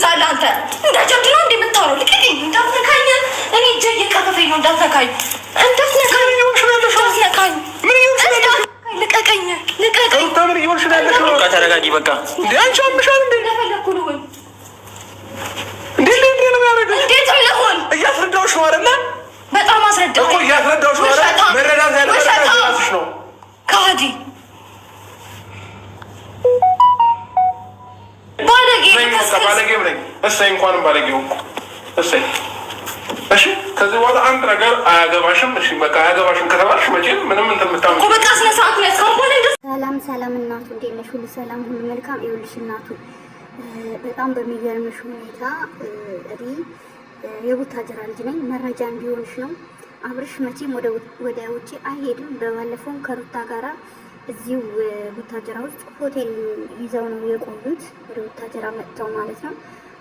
ትይዛለህ አንተ? እንደ ጀብድ ነው እንደምታወራው። ልቀቀኝ፣ እንዳትነካኝ። እኔ እጄ እየቀፈፈኝ ነው። እንዳትነካኝ፣ እንዳትነካኝ፣ እንዳትነካኝ። ልቀቀኝ፣ ልቀቀኝ። ምን እየሆንሽ ነው ያለሽው? በቃ ተረጋጊ። በቃ እንደ አንቺ አምሻል እንዴ? እንደፈለኩ ልሁን። እንዴት ነው የሚያደርገው? እንዴት ልሁን? እያስረዳሁሽ ነው አይደለ? በጣም አስረዳሁ እኮ እያስረዳሁሽ ነው አይደል? መረዳት ያለብሽ ራስሽ ነው። ከሃዲ ባለጌ ነኝ። እሰይ እንኳንም ባለጌው እኮ እሰይ። እሺ ከዚህ በኋላ አንድ ነገር አያገባሽም። እሺ በቃ አያገባሽም ከተባልሽ መቼም ምንም እንትን የምታምጪው እኮ በቃ ስነ ስርዓት ነው ያስቀምጠው። ሰላም እናቱ እንዴት ነሽ? ሁሉ ሰላም፣ ሁሉ መልካም። ይኸውልሽ እናቱ በጣም በሚገርምሽ ሁኔታ የቡታጅራ ልጅ ነኝ። መረጃ እንዲሆንሽ ነው። አብርሽ መቼም ወደ ውጭ አይሄድም። በባለፈውም ከሩታ ጋራ እዚሁ ቡታጅራ ውስጥ ሆቴል ይዘው ነው የቆዩት። ወደ ቡታጅራ መጥተው ማለት ነው።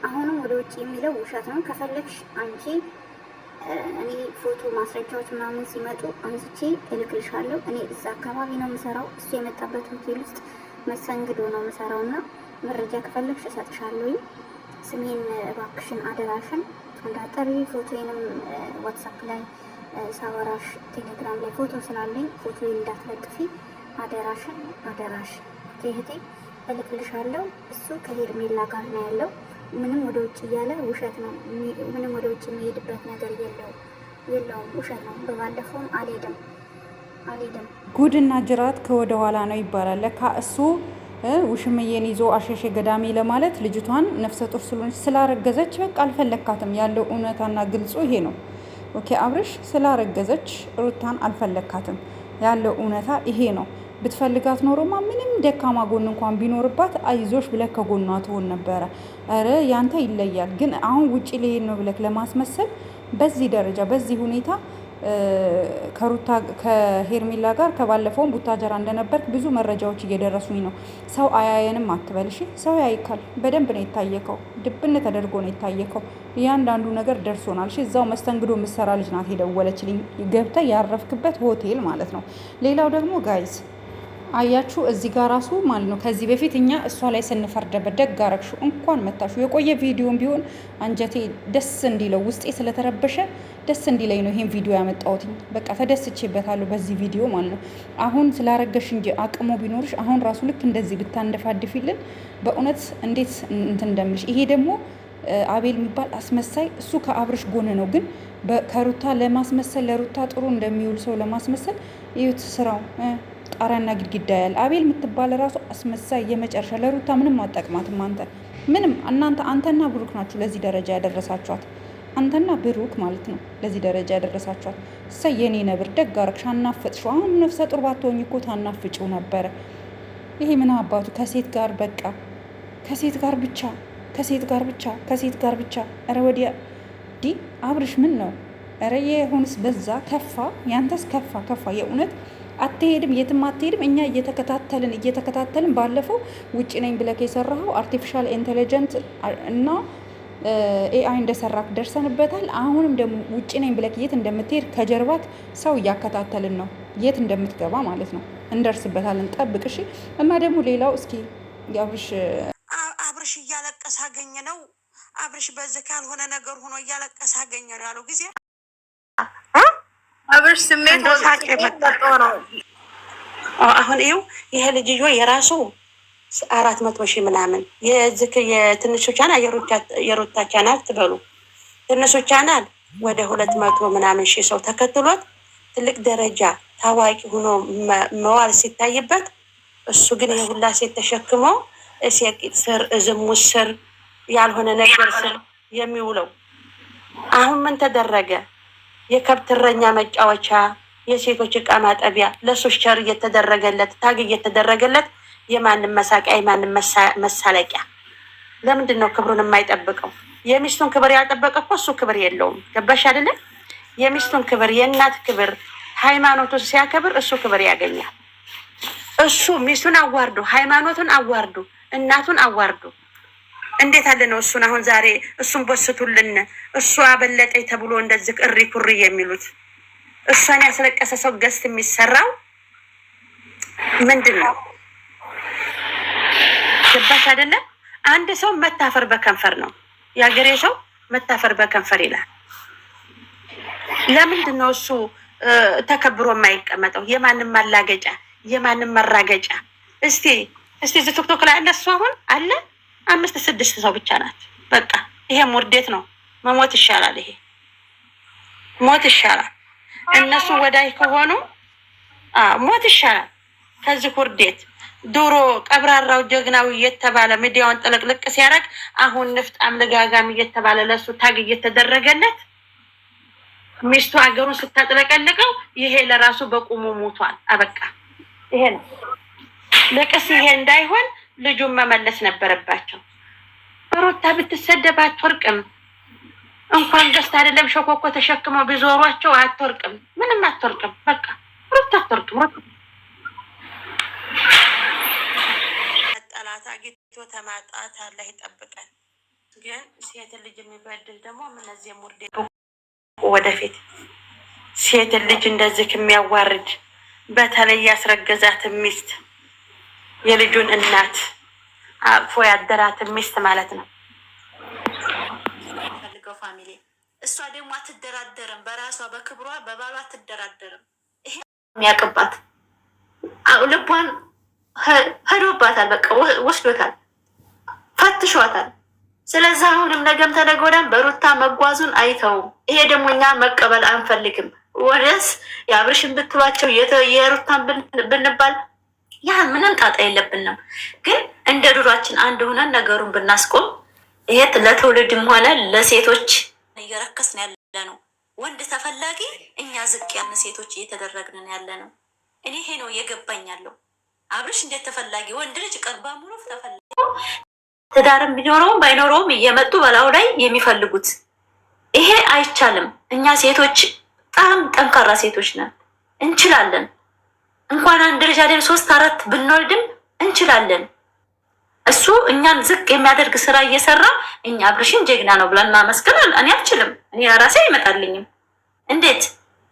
አሁንም ወደ ውጭ የሚለው ውሸት ነው። ከፈለግሽ አንቺ እኔ ፎቶ ማስረጃዎች ምናምን ሲመጡ አንስቼ እልክልሻለሁ። እኔ እዛ አካባቢ ነው የምሰራው። እሱ የመጣበት ሆቴል ውስጥ መሰንግዶ ነው የምሰራው እና መረጃ ከፈለግሽ እሰጥሻለሁ። ስሜን እባክሽን አደራሽን እንዳጠሪ። ፎቶዬንም ዋትሳፕ ላይ ሳወራሽ ቴሌግራም ላይ ፎቶ ስላለኝ ፎቶዬን እንዳትለጥፊ አደራሽን፣ አደራሽ እህቴ እልክልሻለሁ። እሱ ከሄርሜላ ጋር ነው ያለው። ምንም ወደ ውጭ እያለ ውሸት ነው። ምንም ወደ ውጭ የሚሄድበት ነገር የለውም፣ ውሸት ነው። በባለፈውም አልሄድም። ጉድና ጅራት ከወደ ኋላ ነው ይባላል። ለካ እሱ ውሽምዬን ይዞ አሸሼ ገዳሜ ለማለት ልጅቷን ነፍሰ ጡር ስለሆነች ስላረገዘች በቃ አልፈለካትም። ያለው እውነታና ግልጹ ይሄ ነው። ኦኬ አብርሽ ስላረገዘች ሩታን አልፈለካትም። ያለው እውነታ ይሄ ነው። ብትፈልጋት ኖሮማ ምንም ደካማ ጎን እንኳን ቢኖርባት አይዞሽ ብለህ ከጎኗ ትሆን ነበረ። ኧረ ያንተ ይለያል። ግን አሁን ውጪ ልሄድ ነው ብለህ ለማስመሰል በዚህ ደረጃ በዚህ ሁኔታ ከሩታ ከሄርሜላ ጋር ከባለፈውም ቡታጀራ እንደነበርክ ብዙ መረጃዎች እየደረሱኝ ነው። ሰው አያየንም አትበል እሺ። ሰው ያይካል። በደንብ ነው የታየከው። ድብን ተደርጎ ነው የታየከው። እያንዳንዱ ነገር ደርሶናል። እሺ እዛው መስተንግዶ የምትሰራ ልጅ ናት የደወለችልኝ። ገብተህ ያረፍክበት ሆቴል ማለት ነው። ሌላው ደግሞ ጋይዝ አያችሁ እዚህ ጋር ራሱ ማለት ነው። ከዚህ በፊት እኛ እሷ ላይ ስንፈርደበት ደግ አረግሹ እንኳን መታሹ። የቆየ ቪዲዮም ቢሆን አንጀቴ ደስ እንዲለው ውስጤ ስለተረበሸ ደስ እንዲለኝ ነው ይሄን ቪዲዮ ያመጣሁት። በቃ ተደስቼበታለሁ በዚህ ቪዲዮ ማለት ነው። አሁን ስላረገሽ እንጂ አቅሞ ቢኖርሽ አሁን ራሱ ልክ እንደዚህ ብታንደፋድፊልን በእውነት እንዴት እንትን እንደምልሽ። ይሄ ደግሞ አቤል የሚባል አስመሳይ እሱ ከአብርሽ ጎን ነው፣ ግን ከሩታ ለማስመሰል ለሩታ ጥሩ እንደሚውል ሰው ለማስመሰል እዩት ስራው። ጣሪያና ግድግዳ ያለ አቤል የምትባል ራሱ አስመሳይ የመጨረሻ። ለሩታ ምንም አጠቅማትም። ምንም አንተና ብሩክ ናችሁ ለዚህ ደረጃ ያደረሳችኋት። አንተና ብሩክ ማለት ነው ለዚህ ደረጃ ያደረሳችኋት። እሰይ የኔ ነብር ደግ አደረግሽ፣ አናፈጥሽው። አሁን ነፍሰ ጡር ባትሆኚ እኮ ታናፍጪው ነበረ። ይሄ ምን አባቱ ከሴት ጋር በቃ ከሴት ጋር ብቻ። ኧረ ወዲያ ዲ አብርሽ ምን ነው? ኧረ የሆንስ በዛ ከፋ። ያንተስ ከፋ የእውነት አትሄድም፣ የትም አትሄድም። እኛ እየተከታተልን ባለፈው ውጭ ነኝ ብለህ የሰራኸው አርቲፊሻል ኢንቴሊጀንት እና ኤአይ እንደሰራክ ደርሰንበታል። አሁንም ደግሞ ውጭ ነኝ ብለህ የት እንደምትሄድ ከጀርባክ ሰው እያከታተልን ነው፣ የት እንደምትገባ ማለት ነው። እንደርስበታለን፣ ጠብቅ እሺ። እና ደግሞ ሌላው እስኪ አብርሽ እያለቀሰ አገኘ ነው። አብርሽ በዚህ ካልሆነ ነገር ሆኖ እያለቀሰ አገኘ ነው ያለው ጊዜ አብርሽ ስሜት ነው። አሁን ይኸው ይሄ ልጅዮ የራሱ 400,000 ምናምን የትንሹ ቻናል የሩታ ቻናል ትበሉ ትንሹ ቻናል ወደ 200 ምናምን ሺህ ሰው ተከትሎት ትልቅ ደረጃ ታዋቂ ሆኖ መዋል ሲታይበት፣ እሱ ግን የሁላ ሴት ተሸክሞ እሴቂት ስር ዝሙት ስር ያልሆነ ነገር ስር የሚውለው አሁን ምን ተደረገ? የከብት እረኛ መጫወቻ፣ የሴቶች ዕቃ ማጠቢያ ለሱ ሸር እየተደረገለት ታግ እየተደረገለት የማንም መሳቂያ የማንም መሳለቂያ። ለምንድን ነው ክብሩን የማይጠብቀው? የሚስቱን ክብር ያልጠበቀ እኮ እሱ ክብር የለውም። ገባሽ አይደለ? የሚስቱን ክብር የእናት ክብር ሃይማኖቱን ሲያከብር እሱ ክብር ያገኛል። እሱ ሚስቱን አዋርዱ፣ ሃይማኖቱን አዋርዱ፣ እናቱን አዋርዱ። እንዴት አለ ነው እሱን አሁን ዛሬ እሱን በስቱልን እሱ አበለጠኝ ተብሎ እንደዚህ እሪ ኩሪ የሚሉት? እሷን ያስለቀሰ ሰው ገስት የሚሰራው ምንድን ነው? ገባሽ አይደለ? አንድ ሰው መታፈር በከንፈር ነው። የሀገሬ ሰው መታፈር በከንፈር ይላል። ለምንድን ነው እሱ ተከብሮ የማይቀመጠው? የማንም ማላገጫ የማንም መራገጫ። እስቲ እዚህ ቲክቶክ ላይ አለ እሱ አሁን አለ 5-6 ሰው ብቻ ናት። በቃ ይሄ ውርደት ነው። መሞት ይሻላል። ይሄ ሞት ይሻላል። እነሱ ወዳይ ከሆኑ ሞት ይሻላል ከዚህ ውርደት። ድሮ ቀብራራው ጀግናው እየተባለ ሚዲያውን ጥልቅልቅ ሲያደርግ አሁን ንፍጣም ልጋጋም እየተባለ ለሱ ታግ እየተደረገለት ሚስቱ አገሩን ስታጥለቀልቀው ይሄ ለራሱ በቁሙ ሞቷል። አበቃ። ይሄ ነው ለቀስ። ይሄ እንዳይሆን ልጁን መመለስ ነበረባቸው። ሩታ ብትሰደብ አትወርቅም። እንኳን ገዝታ አይደለም ሸኮኮ ተሸክመው ቢዞሯቸው አትወርቅም። ምንም አትወርቅም። በቃ ሩታ አትወርቅም። ጠላት አግኝቶ ተማጣት አላህ ይጠብቀን። ግን ሴት ልጅ የሚበድል ደግሞ ምንዚህ ሙርዴ ወደፊት ሴት ልጅ እንደዚህ የሚያዋርድ በተለይ ያስረገዛት ሚስት የልጁን እናት አቅፎ ያደራት ሚስት ማለት ነው። ፈልገው ፋሚሊ እሷ ደግሞ አትደራደርም። በራሷ በክብሯ በባሏ አትደራደርም። ይሄ የሚያቅባት ልቧን ሄዶባታል። በቃ ወስዶታል፣ ፈትሿታል። ስለዚህ አሁንም ነገም ተነገ ወዲያም በሩታ መጓዙን አይተውም። ይሄ ደግሞ እኛ መቀበል አንፈልግም። ወደስ የአብርሽን ብትሏቸው የሩታን ብንባል ያ ምንም ጣጣ የለብንም። ግን እንደ ዱሯችን አንድ ሆነን ነገሩን ብናስቆም ይሄ ለትውልድም ሆነ ለሴቶች እየረከስን ያለ ነው። ወንድ ተፈላጊ እኛ ዝቅ ያልን ሴቶች እየተደረግን ያለ ነው። እኔ ይሄ ነው እየገባኝ ያለው። አብርሽ እንዴት ተፈላጊ ወንድ ልጅ ቀርባ ሙሉ ተፈላጊ ትዳርም ቢኖረውም ባይኖረውም እየመጡ በላው ላይ የሚፈልጉት ይሄ አይቻልም። እኛ ሴቶች በጣም ጠንካራ ሴቶች ነን፣ እንችላለን። እንኳን አንድ ልጅ አይደል 3-4 ብንወልድም እንችላለን። እሱ እኛን ዝቅ የሚያደርግ ስራ እየሰራ እኛ አብርሽን ጀግና ነው ብለን ማመስገን እኔ አልችልም። እኔ ራሴ አይመጣልኝም። እንዴት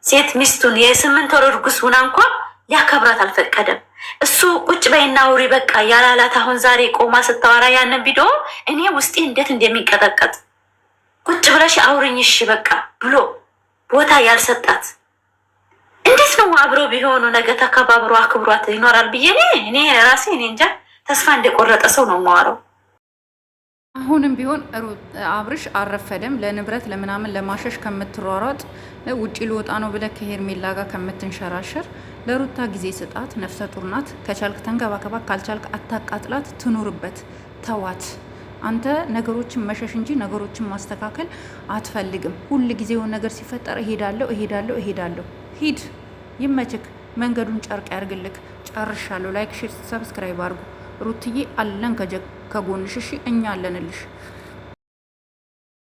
ሴት ሚስቱን የ8 ወር እርጉዝ ሆና እንኳን ሊያከብራት አልፈቀደም። እሱ ቁጭ በይና አውሪ በቃ ያላላት። አሁን ዛሬ ቆማ ስታወራ ያንን ቪዲዮ እኔ ውስጤ እንዴት እንደሚንቀጠቀጥ ቁጭ ብለሽ አውሪኝ እሺ በቃ ብሎ ቦታ ያልሰጣት እንዴት ነው አብሮ ቢሆኑ ነገ ተከባብሮ አክብሯት ይኖራል ብዬ እኔ ራሴ እኔ እንጃ ተስፋ እንደቆረጠ ሰው ነው የማወራው። አሁንም ቢሆን አብርሽ አረፈደም። ለንብረት ለምናምን ለማሸሽ ከምትሯሯጥ ውጪ ልወጣ ነው ብለህ ከሄርሜላ ጋር ከምትንሸራሸር ለሩታ ጊዜ ስጣት። ነፍሰ ጡር ናት። ከቻልክ ተንከባከባ፣ ካልቻልክ አታቃጥላት፣ ትኑርበት፣ ተዋት። አንተ ነገሮችን መሸሽ እንጂ ነገሮችን ማስተካከል አትፈልግም። ሁል ጊዜ የሆነ ነገር ሲፈጠር እሄዳለሁ። ሂድ፣ ይመችክ፣ መንገዱን ጨርቅ ያርግልክ። ጨርሻለሁ። ላይክ፣ ሼር፣ ሰብስክራይብ አድርጉ። ሩትዬ አለን ከጎንሽ። እሺ እኛ አለንልሽ።